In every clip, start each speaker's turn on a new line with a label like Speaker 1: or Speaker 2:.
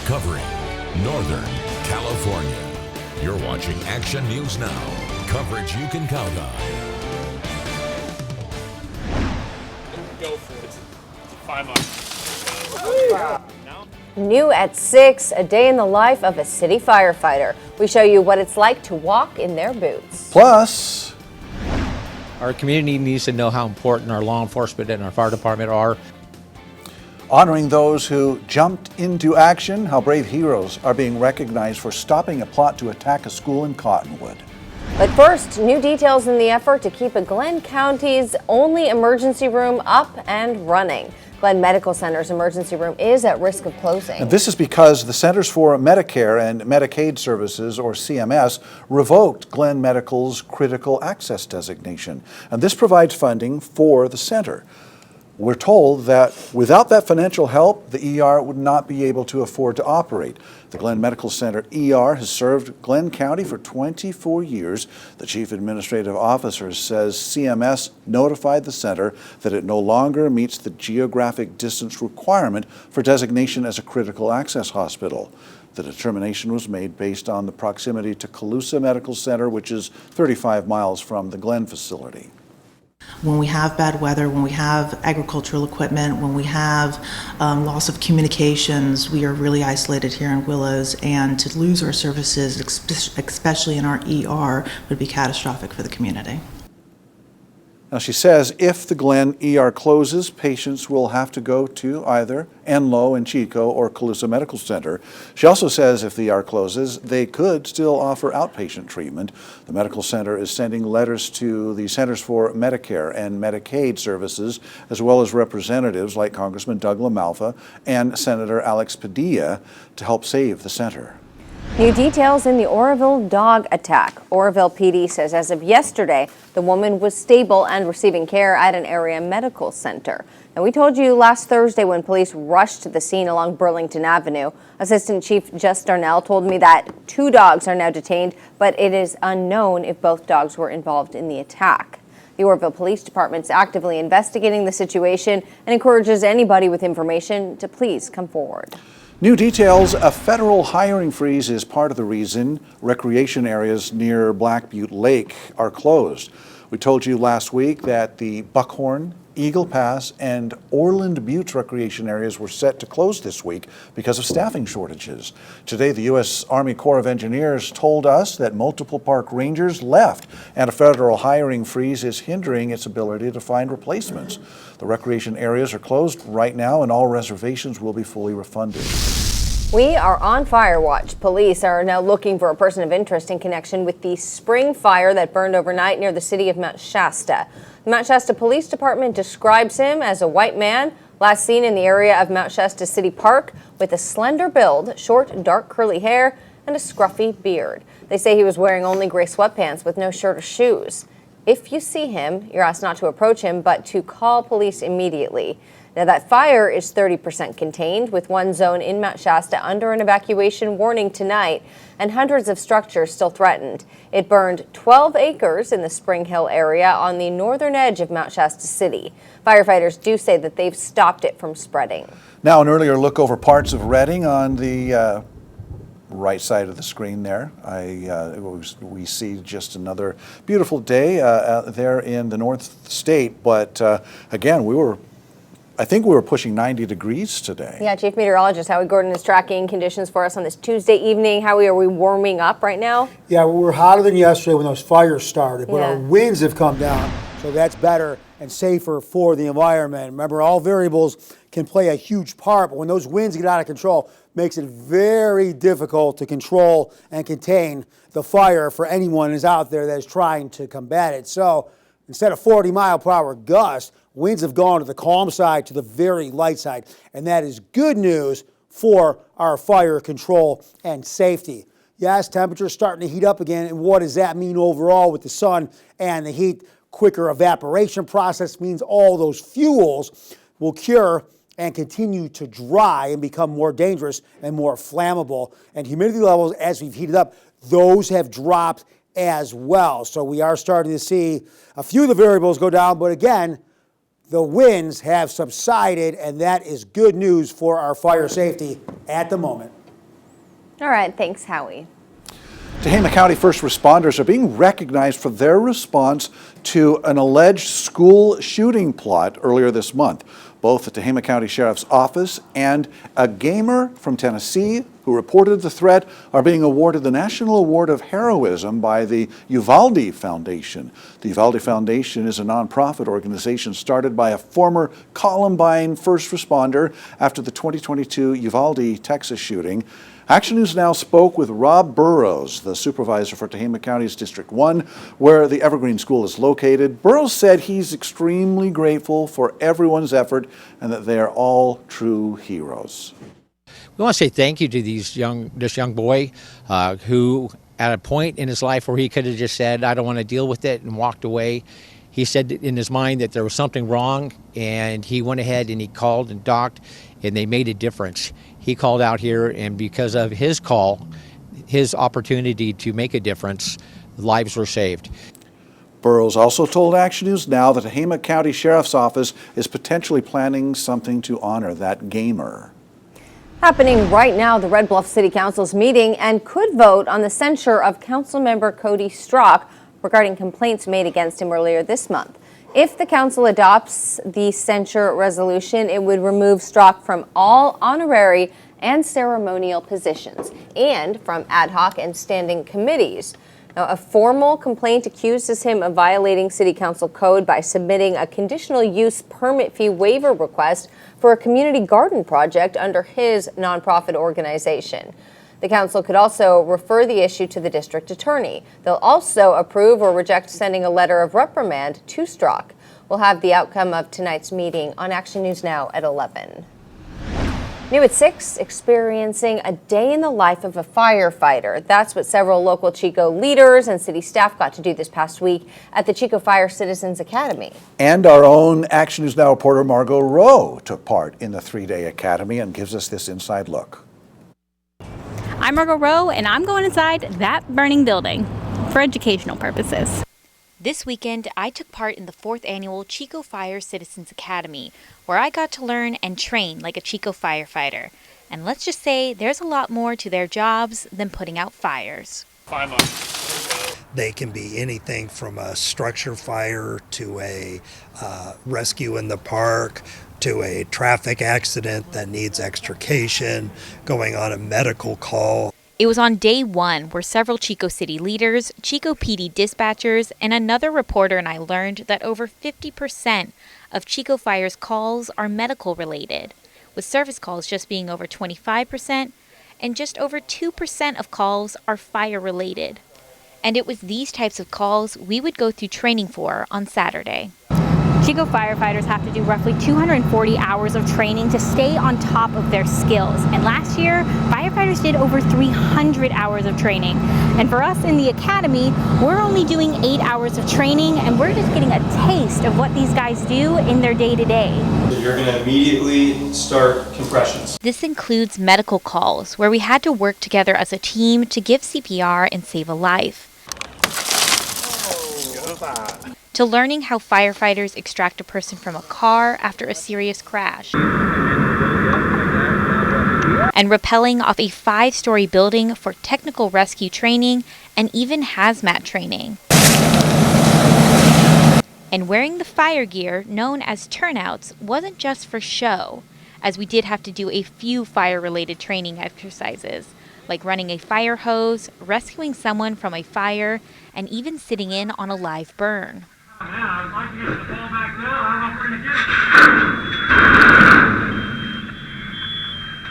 Speaker 1: covering Northern California. You're watching Action News Now, coverage you can count on.
Speaker 2: Go for it. 5 on.
Speaker 3: New at 6, a day in the life of a city firefighter. We show you what it's like to walk in their boots.
Speaker 4: Plus,
Speaker 5: our community needs to know how important our law enforcement and our fire department are.
Speaker 4: honoring those who jumped into action, how brave heroes are being recognized for stopping a plot to attack a school in Cottonwood.
Speaker 3: But first, new details in the effort to keep a Glen County's only emergency room up and running. Glen Medical Center's emergency room is at risk of closing.
Speaker 4: And this is because the Centers for Medicare and Medicaid Services, or CMS, revoked Glen Medical's critical access designation. And this provides funding for the center. We're told that without that financial help, the ER would not be able to afford to operate. The Glen Medical Center ER has served Glen County for 24 years. The chief administrative officer says CMS notified the center that it no longer meets the geographic distance requirement for designation as a critical access hospital. The determination was made based on the proximity to Colusa Medical Center, which is 35 miles from the Glen facility.
Speaker 6: When we have bad weather, when we have agricultural equipment, when we have loss of communications, we are really isolated here in Willows, and to lose our services, especially in our ER, would be catastrophic for the community.
Speaker 4: Now, she says if the Glen ER closes, patients will have to go to either Enloe in Chico or Colusa Medical Center. She also says if the ER closes, they could still offer outpatient treatment. The medical center is sending letters to the Centers for Medicare and Medicaid Services, as well as representatives like Congressman Doug LaMalfa and Senator Alex Padilla to help save the center.
Speaker 3: New details in the Oroville dog attack. Oroville PD says as of yesterday, the woman was stable and receiving care at an area medical center. And we told you last Thursday when police rushed to the scene along Burlington Avenue. Assistant Chief Jess Darnell told me that 2 dogs are now detained, but it is unknown if both dogs were involved in the attack. The Oroville Police Department is actively investigating the situation and encourages anybody with information to please come forward.
Speaker 4: New details, a federal hiring freeze is part of the reason recreation areas near Black Butte Lake are closed. We told you last week that the Buckhorn, Eagle Pass, and Orland Butte recreation areas were set to close this week because of staffing shortages. Today, the U.S. Army Corps of Engineers told us that multiple park rangers left, and a federal hiring freeze is hindering its ability to find replacements. The recreation areas are closed right now, and all reservations will be fully refunded.
Speaker 3: We are on fire watch. Police are now looking for a person of interest in connection with the spring fire that burned overnight near the city of Mount Shasta. The Mount Shasta Police Department describes him as a white man, last seen in the area of Mount Shasta City Park with a slender build, short, dark curly hair, and a scruffy beard. They say he was wearing only gray sweatpants with no shirt or shoes. If you see him, you're asked not to approach him, but to call police immediately. Now, that fire is 30% contained, with one zone in Mount Shasta under an evacuation warning tonight, and hundreds of structures still threatened. It burned 12 acres in the Spring Hill area on the northern edge of Mount Shasta City. Firefighters do say that they've stopped it from spreading.
Speaker 4: Now, an earlier look over parts of Redding on the right side of the screen there. We see just another beautiful day there in the North State, but again, I think we were pushing 90 degrees today.
Speaker 3: Yeah, Chief Meteorologist Howie Gordon is tracking conditions for us on this Tuesday evening. Howie, are we warming up right now?
Speaker 7: Yeah, we're hotter than yesterday when those fires started, but our winds have come down, so that's better and safer for the environment. Remember, all variables can play a huge part, but when those winds get out of control, it makes it very difficult to control and contain the fire for anyone who's out there that is trying to combat it. So instead of 40-mile-per-hour gusts, winds have gone to the calm side, to the very light side, and that is good news for our fire control and safety. Yes, temperatures starting to heat up again, and what does that mean overall with the sun and the heat? Quicker evaporation process means all those fuels will cure and continue to dry and become more dangerous and more flammable. And humidity levels, as we've heated up, those have dropped as well. So we are starting to see a few of the variables go down, but again, the winds have subsided, and that is good news for our fire safety at the moment.
Speaker 3: All right, thanks, Howie.
Speaker 4: Tehama County first responders are being recognized for their response to an alleged school shooting plot earlier this month. Both the Tehama County Sheriff's Office and a gamer from Tennessee who reported the threat are being awarded the National Award of Heroism by the Uvalde Foundation. The Uvalde Foundation is a nonprofit organization started by a former Columbine first responder after the 2022 Uvalde, Texas shooting. Action News Now spoke with Rob Burrows, the supervisor for Tehama County's District 1, where the Evergreen School is located. Burrows said he's extremely grateful for everyone's effort and that they are all true heroes.
Speaker 5: We want to say thank you to this young boy who, at a point in his life where he could have just said, I don't want to deal with it, and walked away. He said in his mind that there was something wrong, and he went ahead and he called and docked, and they made a difference. He called out here, and because of his call, his opportunity to make a difference, lives were saved.
Speaker 4: Burrows also told Action News Now that the Tehama County Sheriff's Office is potentially planning something to honor that gamer.
Speaker 3: Happening right now, the Red Bluff City Council's meeting and could vote on the censure of Councilmember Cody Strock regarding complaints made against him earlier this month. If the council adopts the censure resolution, it would remove Strock from all honorary and ceremonial positions and from ad hoc and standing committees. Now, a formal complaint accuses him of violating City Council code by submitting a conditional use permit fee waiver request for a community garden project under his nonprofit organization. The council could also refer the issue to the district attorney. They'll also approve or reject sending a letter of reprimand to Strock. We'll have the outcome of tonight's meeting on Action News Now at 11. New at 6, experiencing a day in the life of a firefighter. That's what several local Chico leaders and city staff got to do this past week at the Chico Fire Citizens Academy.
Speaker 4: And our own Action News Now reporter Margot Rowe took part in the 3-day academy and gives us this inside look.
Speaker 8: I'm Margot Rowe, and I'm going inside that burning building for educational purposes.
Speaker 9: This weekend, I took part in the 4th annual Chico Fire Citizens Academy, where I got to learn and train like a Chico firefighter. And let's just say there's a lot more to their jobs than putting out fires.
Speaker 2: 5 months.
Speaker 10: They can be anything from a structure fire to a rescue in the park, to a traffic accident that needs extrication, going on a medical call.
Speaker 9: It was on day 1 where several Chico City leaders, Chico PD dispatchers, and another reporter and I learned that over 50% of Chico Fire's calls are medical related, with service calls just being over 25% and just over 2% of calls are fire related. And it was these types of calls we would go through training for on Saturday.
Speaker 8: Chico firefighters have to do roughly 240 hours of training to stay on top of their skills. And last year, firefighters did over 300 hours of training. And for us in the academy, we're only doing 8 hours of training, and we're just getting a taste of what these guys do in their day-to-day.
Speaker 11: You're going to immediately start compressions.
Speaker 9: This includes medical calls, where we had to work together as a team to give CPR and save a life. To learning how firefighters extract a person from a car after a serious crash. And rappelling off a 5-story building for technical rescue training and even hazmat training. And wearing the fire gear known as turnouts wasn't just for show, as we did have to do a few fire-related training exercises, like running a fire hose, rescuing someone from a fire, and even sitting in on a live burn.
Speaker 12: I'd like to get the ball back now. I don't know if we're going to get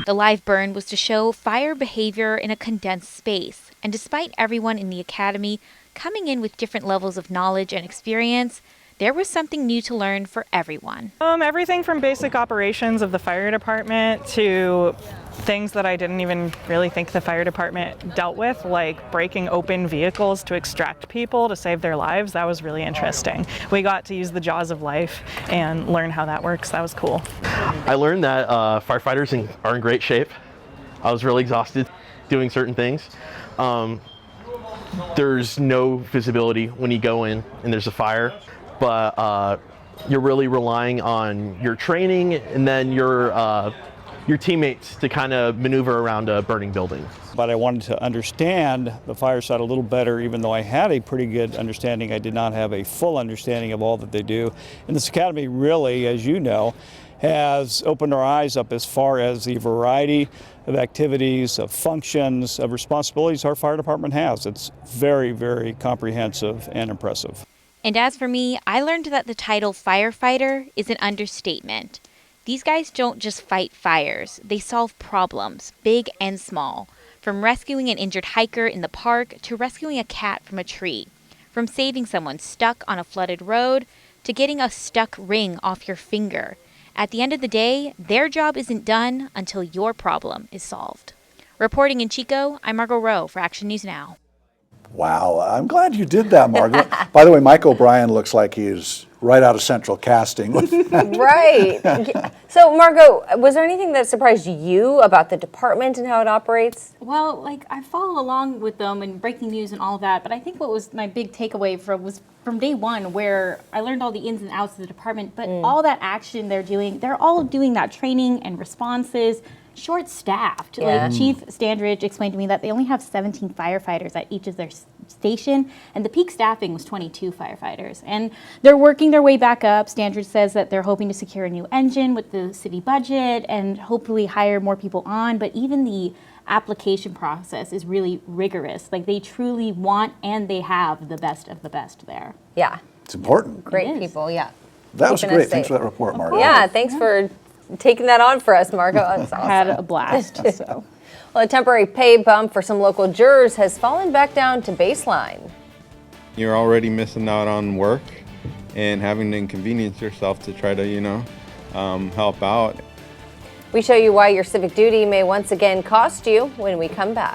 Speaker 12: it.
Speaker 9: The live burn was to show fire behavior in a condensed space, and despite everyone in the academy coming in with different levels of knowledge and experience, there was something new to learn for everyone.
Speaker 13: Everything from basic operations of the fire department to things that I didn't even really think the fire department dealt with, like breaking open vehicles to extract people to save their lives. That was really interesting. We got to use the jaws of life and learn how that works. That was cool.
Speaker 14: I learned that firefighters are in great shape. I was really exhausted doing certain things. There's no visibility when you go in and there's a fire, but you're really relying on your training and then your your teammates to kind of maneuver around a burning building.
Speaker 15: But I wanted to understand the fire side a little better. Even though I had a pretty good understanding, I did not have a full understanding of all that they do. And this academy really, as you know, has opened our eyes up as far as the variety of activities, of functions, of responsibilities our fire department has. It's very, very comprehensive and impressive.
Speaker 9: And as for me, I learned that the title firefighter is an understatement. These guys don't just fight fires, they solve problems, big and small. From rescuing an injured hiker in the park to rescuing a cat from a tree. From saving someone stuck on a flooded road to getting a stuck ring off your finger. At the end of the day, their job isn't done until your problem is solved. Reporting in Chico, I'm Margot Rowe for Action News Now.
Speaker 4: Wow, I'm glad you did that, Margaret. By the way, Mike O'Brien looks like he's right out of Central Casting.
Speaker 3: Right. So, Margot, was there anything that surprised you about the department and how it operates?
Speaker 8: Well, like, I follow along with them and breaking news and all of that, but I think what was my big takeaway was from day one, where I learned all the ins and outs of the department, but all that action they're doing, they're all doing that training and responses, short-staffed.
Speaker 3: Yeah.
Speaker 8: Like Chief Standridge explained to me that they only have 17 firefighters at each of their station, and the peak staffing was 22 firefighters. And they're working their way back up. Standridge says that they're hoping to secure a new engine with the city budget and hopefully hire more people on, but even the application process is really rigorous. Like, they truly want and they have the best of the best there.
Speaker 3: Yeah.
Speaker 4: It's important.
Speaker 3: Great people, yeah.
Speaker 4: That was
Speaker 3: Keeping us
Speaker 4: great. Thanks
Speaker 3: safe.
Speaker 4: for that report, Margaret.
Speaker 3: Yeah, thanks for taking that on for us, Margot. That's awesome.
Speaker 8: Had a blast. So.
Speaker 3: Well, a temporary pay bump for some local jurors has fallen back down to baseline.
Speaker 16: You're already missing out on work and having to inconvenience yourself to try to, help out.
Speaker 3: We show you why your civic duty may once again cost you when we come back.